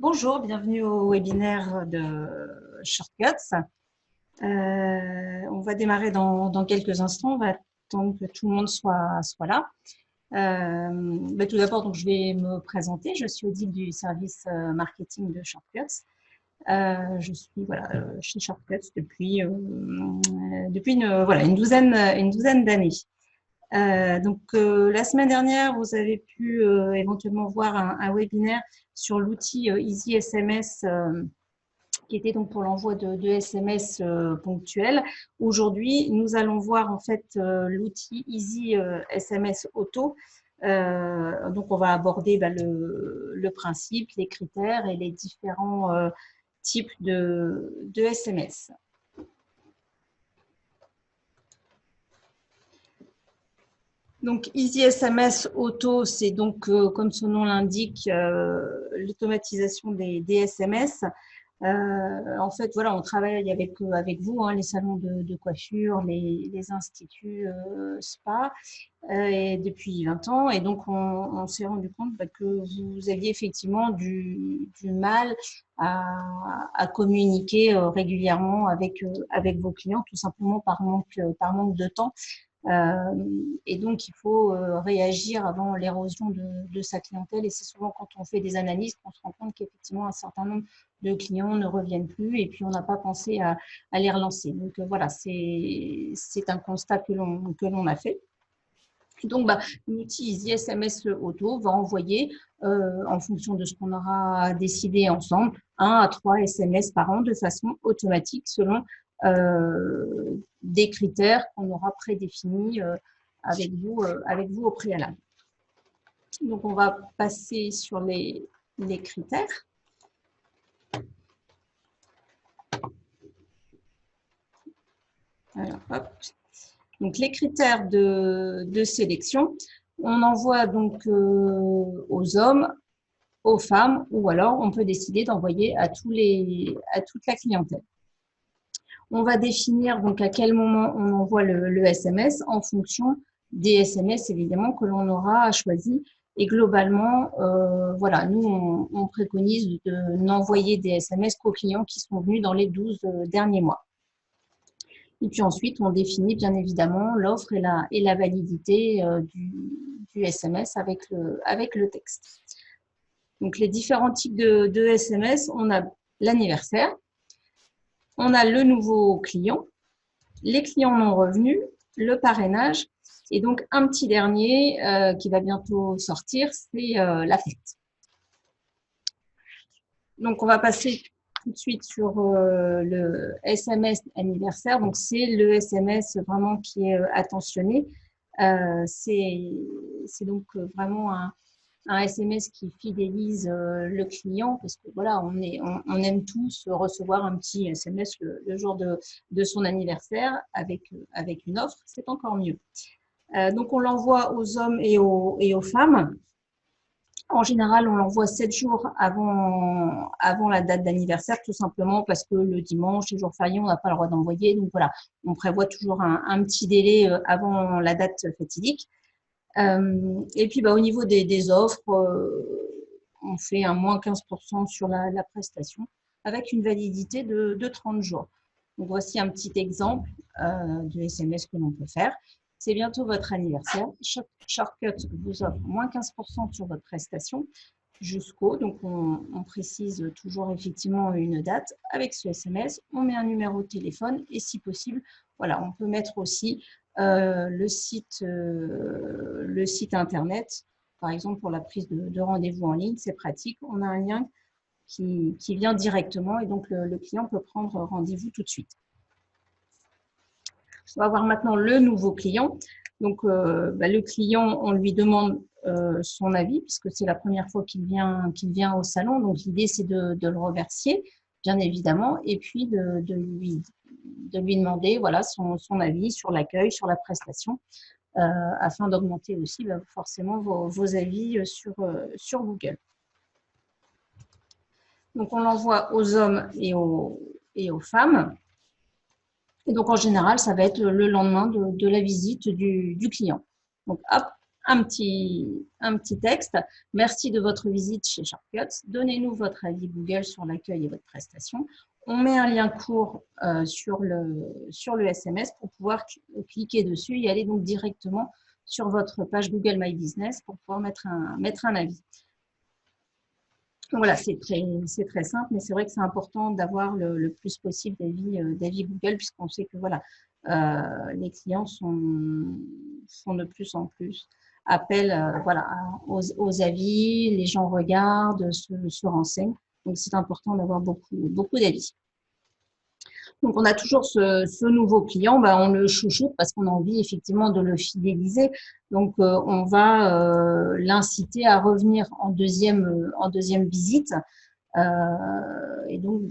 Bonjour, bienvenue au webinaire de Shortcuts. On va démarrer dans quelques instants. On va attendre que tout le monde soit là. Tout d'abord, donc, je vais me présenter. Je suis Odile du service marketing de Shortcuts. Je suis chez Shortcuts depuis une douzaine d'années. La semaine dernière, vous avez pu éventuellement voir un webinaire sur l'outil Easy SMS qui était donc pour l'envoi de SMS ponctuels. Aujourd'hui, nous allons voir en fait l'outil Easy SMS Auto. Donc, on va aborder le principe, les critères et les différents types de SMS. Donc, Easy SMS Auto, c'est donc, comme son nom l'indique, l'automatisation des SMS. En fait, voilà, on travaille avec vous, hein, les salons de coiffure, les instituts spa, et depuis 20 ans. Et donc, on s'est rendu compte que vous aviez effectivement du mal à communiquer régulièrement avec vos clients, tout simplement par manque de temps. Et donc, il faut réagir avant l'érosion de sa clientèle. Et c'est souvent quand on fait des analyses qu'on se rend compte qu'effectivement, un certain nombre de clients ne reviennent plus et puis on n'a pas pensé à les relancer. Donc, voilà, c'est un constat que l'on a fait. Donc, l'outil Easy SMS Auto va envoyer, en fonction de ce qu'on aura décidé ensemble, 1 à 3 SMS par an de façon automatique selon des critères qu'on aura prédéfinis avec vous au préalable. Donc, on va passer sur les critères. Alors, hop. Donc, les critères de sélection, on envoie donc aux hommes, aux femmes, ou alors on peut décider d'envoyer à toute la clientèle. On va définir donc à quel moment on envoie le SMS en fonction des SMS évidemment que l'on aura choisi. Et globalement, voilà, nous on préconise de n'envoyer des SMS qu'aux clients qui sont venus dans les 12 derniers mois. Et puis ensuite, on définit bien évidemment l'offre et la validité du SMS avec le texte. Donc, les différents types de SMS, on a l'anniversaire, on a le nouveau client, les clients non revenus, le parrainage, et donc un petit dernier qui va bientôt sortir, c'est la fête. Donc, on va passer tout de suite sur le SMS anniversaire. Donc, c'est le SMS vraiment qui est attentionné. C'est donc vraiment un SMS qui fidélise le client parce que voilà, on aime tous recevoir un petit SMS le jour de son anniversaire avec une offre. C'est encore mieux. Donc, on l'envoie aux hommes et aux femmes. En général, on l'envoie 7 jours avant la date d'anniversaire, tout simplement parce que le dimanche, les jours fériés, on n'a pas le droit d'envoyer. Donc voilà, on prévoit toujours un petit délai avant la date fatidique. Et puis, au niveau des offres, on fait un moins 15% sur la prestation avec une validité de 30 jours. Donc, voici un petit exemple de SMS que l'on peut faire. C'est bientôt votre anniversaire. Shortcut vous offre moins 15% sur votre prestation jusqu'au. Donc, on précise toujours effectivement une date. Avec ce SMS, on met un numéro de téléphone et si possible, voilà, on peut mettre aussi le site internet. Par exemple, pour la prise de rendez-vous en ligne, c'est pratique. On a un lien qui vient directement et donc le client peut prendre rendez-vous tout de suite. On va voir maintenant le nouveau client. Donc, le client, on lui demande son avis puisque c'est la première fois qu'il vient au salon. Donc, l'idée, c'est de le remercier, bien évidemment, et puis de lui demander voilà, son avis sur l'accueil, sur la prestation, afin d'augmenter aussi forcément vos avis sur Google. Donc, on l'envoie aux hommes et aux femmes. Et donc, en général, ça va être le lendemain de la visite du client. Donc, hop, un petit texte. Merci de votre visite chez Shortcuts. Donnez-nous votre avis Google sur l'accueil et votre prestation. On met un lien court sur le SMS pour pouvoir cliquer dessus et aller donc directement sur votre page Google My Business pour pouvoir mettre un avis. Donc voilà, c'est très simple, mais c'est vrai que c'est important d'avoir le plus possible d'avis Google, puisqu'on sait que voilà, les clients font de plus en plus appel voilà, aux avis, les gens regardent, se renseignent. Donc c'est important d'avoir beaucoup d'avis. Donc, on a toujours ce nouveau client, on le chouchoute parce qu'on a envie effectivement de le fidéliser. Donc, on va l'inciter à revenir en deuxième visite. Et donc,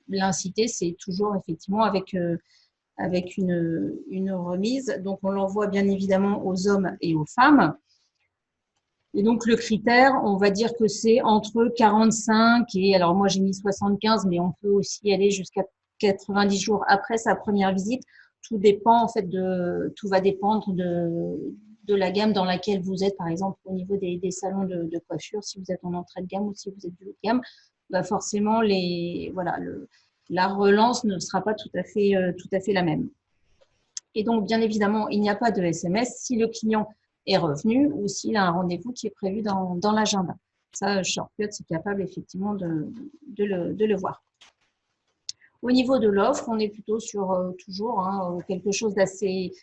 l'inciter, c'est toujours effectivement avec une remise. Donc, on l'envoie bien évidemment aux hommes et aux femmes. Et donc, le critère, on va dire que c'est entre 45 et, alors moi j'ai mis 75, mais on peut aussi aller jusqu'à 90 jours après sa première visite. Tout dépend, en fait, tout va dépendre de la gamme dans laquelle vous êtes, par exemple, au niveau des salons de coiffure, si vous êtes en entrée de gamme ou si vous êtes du haut de gamme, forcément, la relance ne sera pas tout à fait la même. Et donc, bien évidemment, il n'y a pas de SMS si le client est revenu ou s'il a un rendez-vous qui est prévu dans l'agenda. Ça, Shortcuts est capable effectivement de le voir. Au niveau de l'offre, on est plutôt sur toujours quelque chose d'assez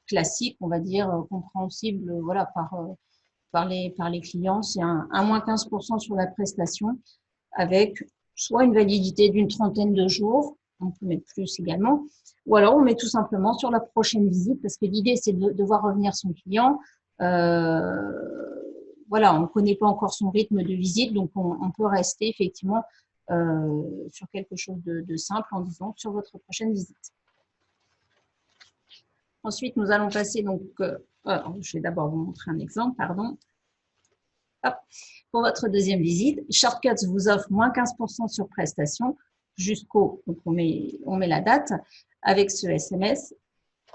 classique, on va dire, compréhensible voilà, par les clients. C'est un moins 15% sur la prestation avec soit une validité d'une trentaine de jours, on peut mettre plus également, ou alors on met tout simplement sur la prochaine visite, parce que l'idée c'est de voir revenir son client. Voilà, on ne connaît pas encore son rythme de visite, donc on peut rester effectivement sur quelque chose de simple en disant sur votre prochaine visite. Ensuite, nous allons passer donc, je vais d'abord vous montrer un exemple, pardon. Hop. Pour votre deuxième visite, Shortcuts vous offre moins 15% sur prestation jusqu'au, donc on met la date avec ce SMS,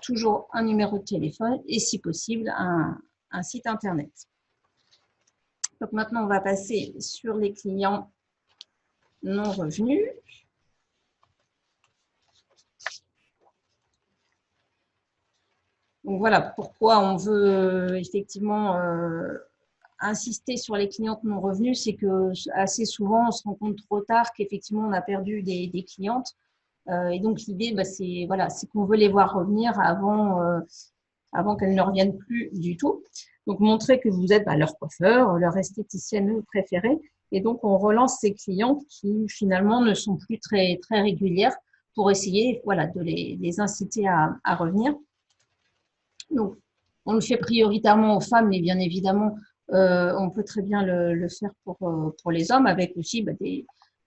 toujours un numéro de téléphone et si possible un site internet. Donc maintenant, on va passer sur les clients non revenus. Donc voilà pourquoi on veut effectivement insister sur les clientes non revenues, c'est que assez souvent on se rend compte trop tard qu'effectivement on a perdu des clientes. Et donc l'idée, c'est qu'on veut les voir revenir avant qu'elles ne reviennent plus du tout. Donc montrer que vous êtes leur coiffeur, leur esthéticienne préférée. Et donc on relance ces clientes qui finalement ne sont plus très régulières pour essayer de les inciter à revenir. Donc, on le fait prioritairement aux femmes, mais bien évidemment, on peut très bien le faire pour les hommes, avec aussi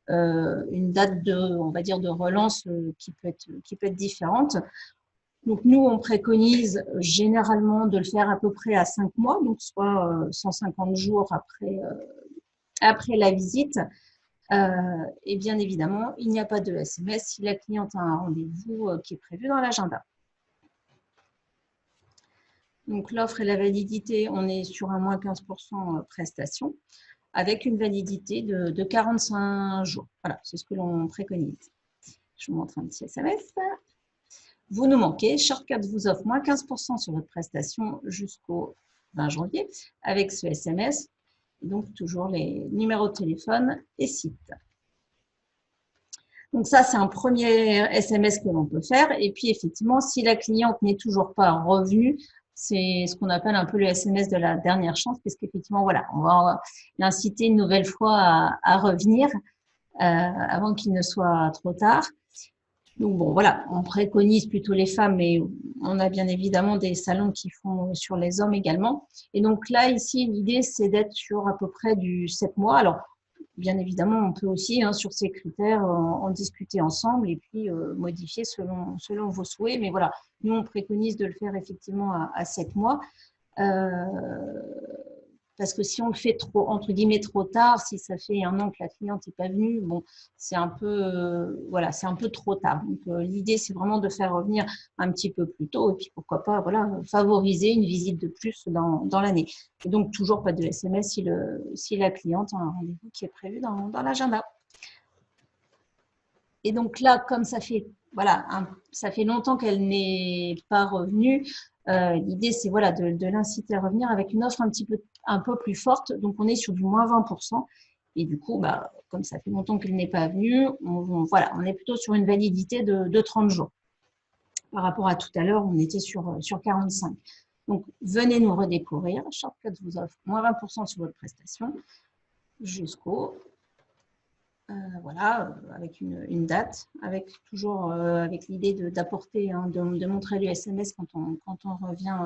une date de relance qui peut être différente. Donc, nous, on préconise généralement de le faire à peu près à 5 mois, donc soit 150 jours après la visite. Et bien évidemment, il n'y a pas de SMS si la cliente a un rendez-vous qui est prévu dans l'agenda. Donc, l'offre et la validité, on est sur un moins 15% prestation avec une validité de 45 jours. Voilà, c'est ce que l'on préconise. Je vous montre un petit SMS. Vous nous manquez. Shortcuts vous offre moins 15% sur votre prestation jusqu'au 20 janvier avec ce SMS. Donc, toujours les numéros de téléphone et site. Donc, ça, c'est un premier SMS que l'on peut faire. Et puis, effectivement, si la cliente n'est toujours pas revenue, c'est ce qu'on appelle un peu le SMS de la dernière chance, parce qu'effectivement, voilà, on va l'inciter une nouvelle fois à revenir avant qu'il ne soit trop tard. Donc bon, voilà, on préconise plutôt les femmes, mais on a bien évidemment des salons qui font sur les hommes également. Et donc là, ici, l'idée, c'est d'être sur à peu près du 7 mois. Alors, bien évidemment, on peut aussi, sur ces critères, en discuter ensemble et puis modifier selon vos souhaits. Mais voilà, nous, on préconise de le faire effectivement à 7 mois. parce que si on le fait trop, entre guillemets, trop tard, si ça fait un an que la cliente n'est pas venue, bon, c'est un peu, voilà, c'est un peu trop tard. Donc, l'idée, c'est vraiment de faire revenir un petit peu plus tôt et puis pourquoi pas, voilà, favoriser une visite de plus dans l'année. Et donc, toujours pas de SMS si la cliente a un rendez-vous qui est prévu dans l'agenda. Et donc là, comme ça fait, voilà, ça fait longtemps qu'elle n'est pas revenue, l'idée, c'est voilà, de l'inciter à revenir avec une offre un peu plus forte. Donc, on est sur du moins 20%. Et du coup, bah, comme ça fait longtemps qu'elle n'est pas venue, voilà, on est plutôt sur une validité de 30 jours. Par rapport à tout à l'heure, on était sur 45. Donc, venez nous redécouvrir. Shortcut vous offre moins 20% sur votre prestation jusqu'au voilà, avec une date, avec toujours avec l'idée d'apporter, hein, de montrer le SMS quand on revient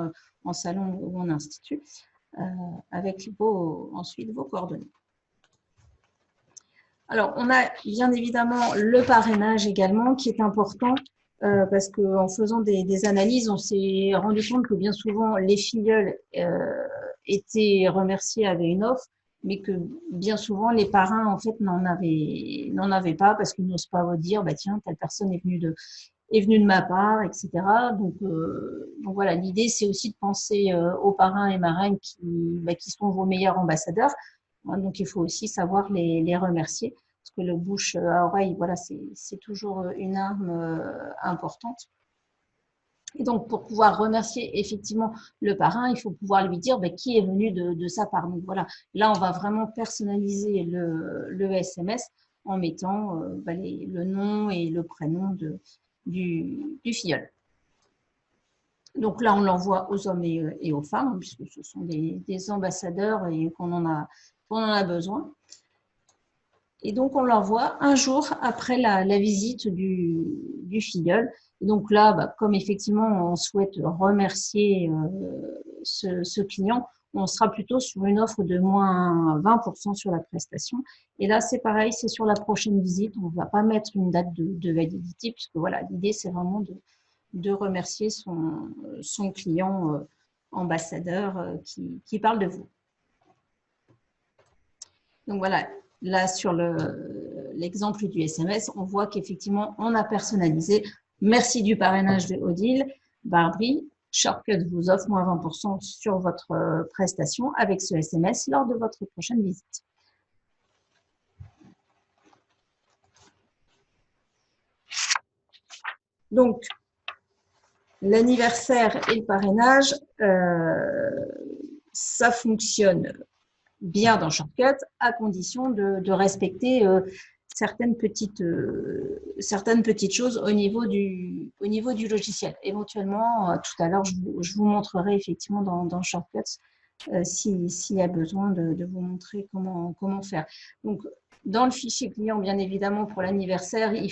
en salon ou en institut, avec ensuite vos coordonnées. Alors, on a bien évidemment le parrainage également qui est important parce qu'en faisant des analyses, on s'est rendu compte que bien souvent, les filleuls étaient remerciés, avaient une offre, mais que bien souvent, les parrains, en fait, n'en avaient pas parce qu'ils n'osent pas vous dire, bah, tiens, telle personne est venue de ma part, etc. Donc voilà, l'idée, c'est aussi de penser aux parrains et marraines qui sont vos meilleurs ambassadeurs. Donc, il faut aussi savoir les remercier parce que le bouche à oreille, voilà, c'est toujours une arme importante. Et donc, pour pouvoir remercier effectivement le parrain, il faut pouvoir lui dire qui est venu de sa part. Donc, voilà, là, on va vraiment personnaliser le SMS en mettant le nom et le prénom du filleul. Donc là, on l'envoie aux hommes et aux femmes, puisque ce sont des ambassadeurs et qu'on en a besoin. Et donc, on l'envoie un jour après la visite du filleul. Et donc là, comme effectivement, on souhaite remercier ce client, on sera plutôt sur une offre de moins 20% sur la prestation. Et là, c'est pareil, c'est sur la prochaine visite. On ne va pas mettre une date de validité, puisque voilà, l'idée, c'est vraiment de remercier son client ambassadeur qui parle de vous. Donc voilà, là sur l'exemple du SMS, on voit qu'effectivement, on a personnalisé. Merci du parrainage de Odile. Barbry, Shortcut vous offre moins 20% sur votre prestation avec ce SMS lors de votre prochaine visite. Donc, l'anniversaire et le parrainage, ça fonctionne bien dans Shortcut à condition de respecter certaines petites choses au niveau du logiciel. Éventuellement, tout à l'heure, je vous montrerai effectivement dans Shortcut s'il y a besoin de vous montrer comment faire. Donc, dans le fichier client, bien évidemment, pour l'anniversaire, il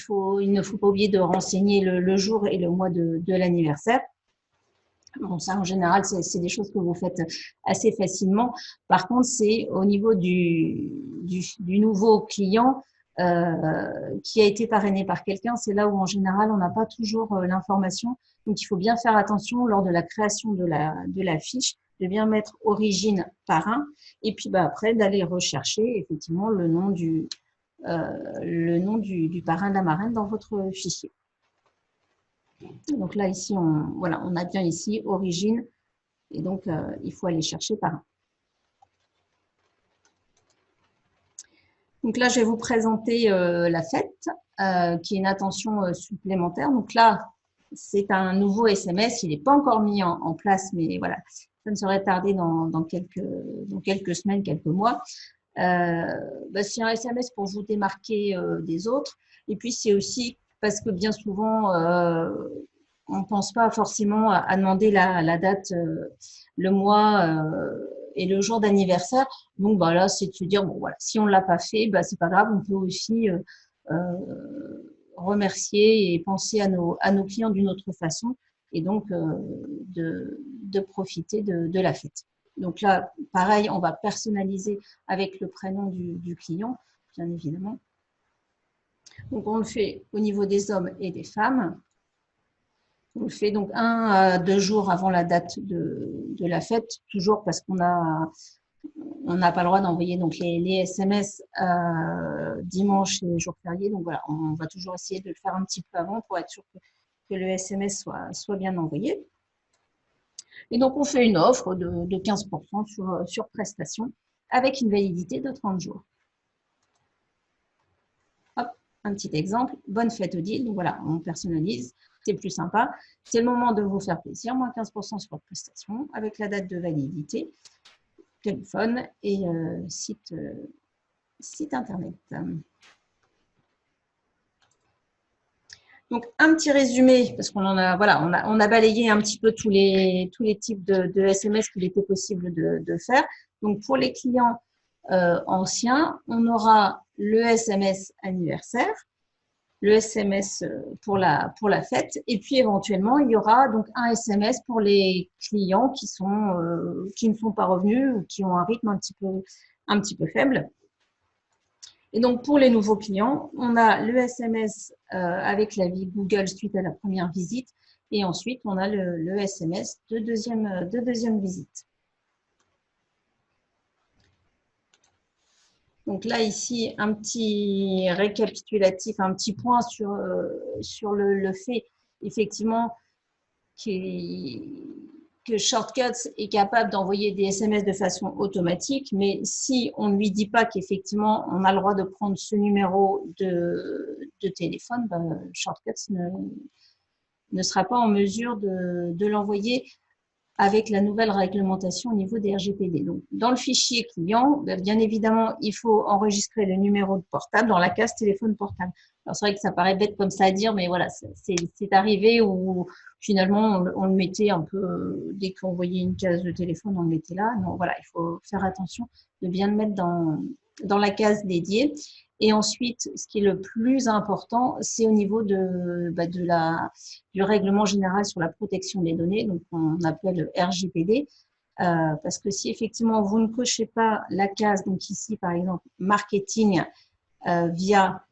ne faut pas oublier de renseigner le jour et le mois de l'anniversaire. Bon, ça, en général, c'est des choses que vous faites assez facilement. Par contre, c'est au niveau du nouveau client qui a été parrainé par quelqu'un, c'est là où, en général, on n'a pas toujours l'information. Donc, il faut bien faire attention lors de la création de la fiche, de bien mettre origine parrain, et puis après, d'aller rechercher effectivement le nom du parrain de la marraine dans votre fichier. Donc là, ici, on a bien ici origine, et donc il faut aller chercher parrain. Donc là, je vais vous présenter la fête, qui est une attention supplémentaire. Donc là, c'est un nouveau SMS, il n'est pas encore mis en place, mais voilà, ça ne saurait tarder dans quelques semaines, quelques mois. C'est un SMS pour vous démarquer des autres, et puis c'est aussi parce que bien souvent, on ne pense pas forcément à demander la date, le mois et le jour d'anniversaire. Donc, là, c'est de se dire, bon, voilà, si on ne l'a pas fait, c'est pas grave, on peut aussi remercier et penser à nos clients d'une autre façon et donc de profiter de la fête. Donc là, pareil, on va personnaliser avec le prénom du client, bien évidemment. Donc, on le fait au niveau des hommes et des femmes. On le fait donc 1 à 2 jours avant la date de la fête, toujours parce qu'on a on n'a pas le droit d'envoyer donc les SMS dimanche et jour férié. Donc voilà, on va toujours essayer de le faire un petit peu avant pour être sûr que le SMS soit bien envoyé. Et donc, on fait une offre de 15% sur prestation avec une validité de 30 jours. Hop, un petit exemple. Bonne fête au deal. Donc voilà, on personnalise. C'est plus sympa. C'est le moment de vous faire plaisir. Moins 15% sur prestation avec la date de validité, téléphone et site internet. Donc, un petit résumé, parce qu'on on a balayé un petit peu tous les types de SMS qu'il était possible de faire. Donc, pour les clients anciens, on aura le SMS anniversaire, le SMS pour la fête, et puis éventuellement, il y aura donc un SMS pour les clients qui ne sont pas revenus ou qui ont un rythme un petit peu faible. Et donc, pour les nouveaux clients, on a le SMS avec l'avis Google suite à la première visite. Et ensuite, on a le SMS de deuxième visite. Donc là, ici, un petit récapitulatif, un petit point sur le fait, effectivement, que Shortcuts est capable d'envoyer des SMS de façon automatique, mais si on ne lui dit pas qu'effectivement, on a le droit de prendre ce numéro de téléphone, ben, Shortcuts ne sera pas en mesure de l'envoyer avec la nouvelle réglementation au niveau des RGPD. Donc, dans le fichier client, bien évidemment, il faut enregistrer le numéro de portable dans la case téléphone portable. Alors, c'est vrai que ça paraît bête comme ça à dire, mais voilà, c'est arrivé où finalement, on le mettait un peu, dès qu'on voyait une case de téléphone, on le mettait là. Non, voilà, il faut faire attention de bien le mettre dans la case dédiée. Et ensuite, ce qui est le plus important, c'est au niveau du règlement général sur la protection des données, donc on appelle RGPD, parce que si effectivement vous ne cochez pas la case, donc ici par exemple marketing via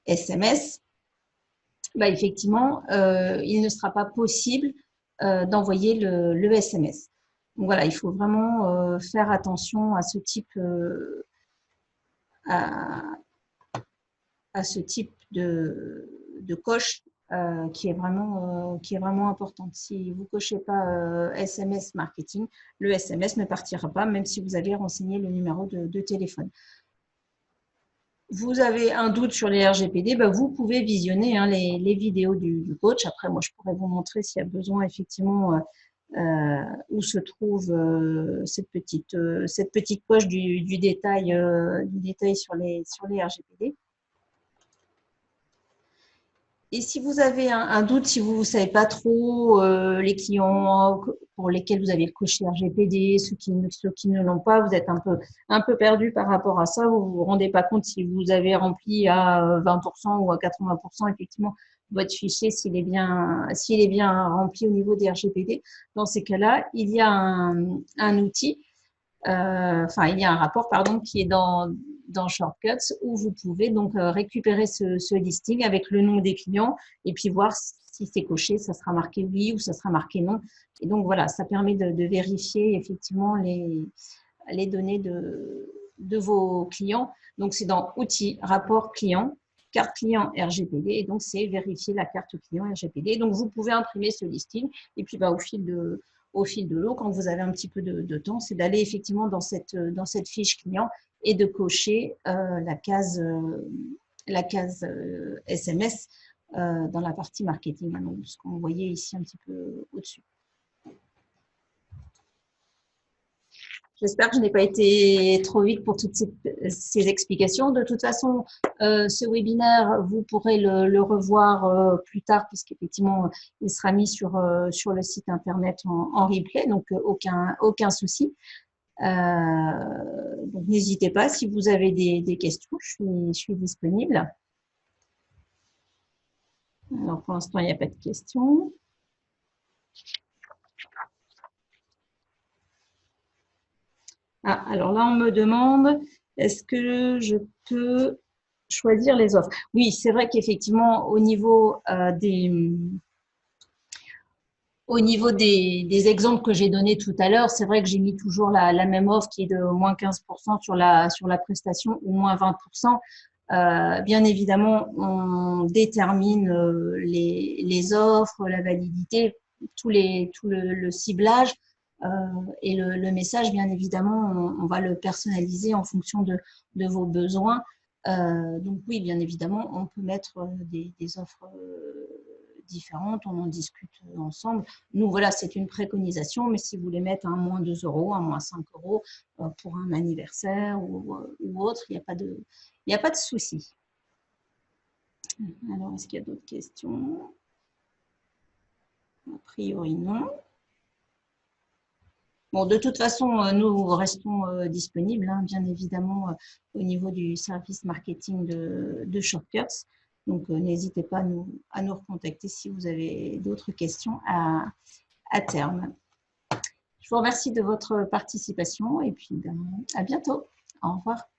SMS, bah, effectivement, il ne sera pas possible d'envoyer le SMS. Donc voilà, il faut vraiment faire attention à ce type à ce type de coche qui est vraiment importante. Si vous ne cochez pas SMS marketing, le SMS ne partira pas, même si vous avez renseigné le numéro de téléphone. Vous avez un doute sur les RGPD, bah vous pouvez visionner les vidéos du coach. Après, moi, je pourrais vous montrer s'il y a besoin, effectivement, où se trouve cette petite poche du détail sur les RGPD. Et si vous avez un doute, si vous ne savez pas trop les clients pour lesquels vous avez coché RGPD, ceux qui ne l'ont pas, vous êtes un peu perdu par rapport à ça, vous ne vous rendez pas compte si vous avez rempli à 20% ou à 80% effectivement votre fichier, s'il est bien rempli au niveau des RGPD. Dans ces cas-là, il y a un outil, il y a un rapport, pardon, qui est dans Shortcuts où vous pouvez donc récupérer ce listing avec le nom des clients et puis voir si c'est coché, ça sera marqué oui ou ça sera marqué non. Et donc voilà, ça permet de vérifier effectivement les données de vos clients. Donc c'est dans outils, rapport client, carte client RGPD et donc c'est vérifier la carte client RGPD. Donc vous pouvez imprimer ce listing et puis au fil de l'eau, quand vous avez un petit peu de temps, c'est d'aller effectivement dans cette fiche client et de cocher la case SMS dans la partie marketing, donc ce qu'on voyait ici un petit peu au-dessus. J'espère que je n'ai pas été trop vite pour toutes ces explications. De toute façon, ce webinaire, vous pourrez le revoir plus tard puisqu'effectivement, il sera mis sur le site internet en replay, donc aucun souci. Donc n'hésitez pas, si vous avez des questions, je suis disponible. Alors pour l'instant, il n'y a pas de questions. Ah, alors là, on me demande, est-ce que je peux choisir les offres? Oui, c'est vrai qu'effectivement, au niveau Au niveau des exemples que j'ai donnés tout à l'heure, c'est vrai que j'ai mis toujours la même offre qui est de moins 15% sur la prestation ou moins 20%. Bien évidemment, on détermine les offres, la validité, tout le ciblage et le message, bien évidemment, on va le personnaliser en fonction de vos besoins. Donc oui, bien évidemment, on peut mettre des offres différentes, on en discute ensemble. Nous, voilà, c'est une préconisation, mais si vous voulez mettre un moins 2 euros, un moins 5 euros pour un anniversaire ou autre, il n'y a pas de souci. Alors, est-ce qu'il y a d'autres questions? A priori, non. Bon, de toute façon, nous restons disponibles, hein, bien évidemment, au niveau du service marketing de Shortcuts. Donc, n'hésitez pas à nous recontacter si vous avez d'autres questions à terme. Je vous remercie de votre participation et puis ben, à bientôt. Au revoir.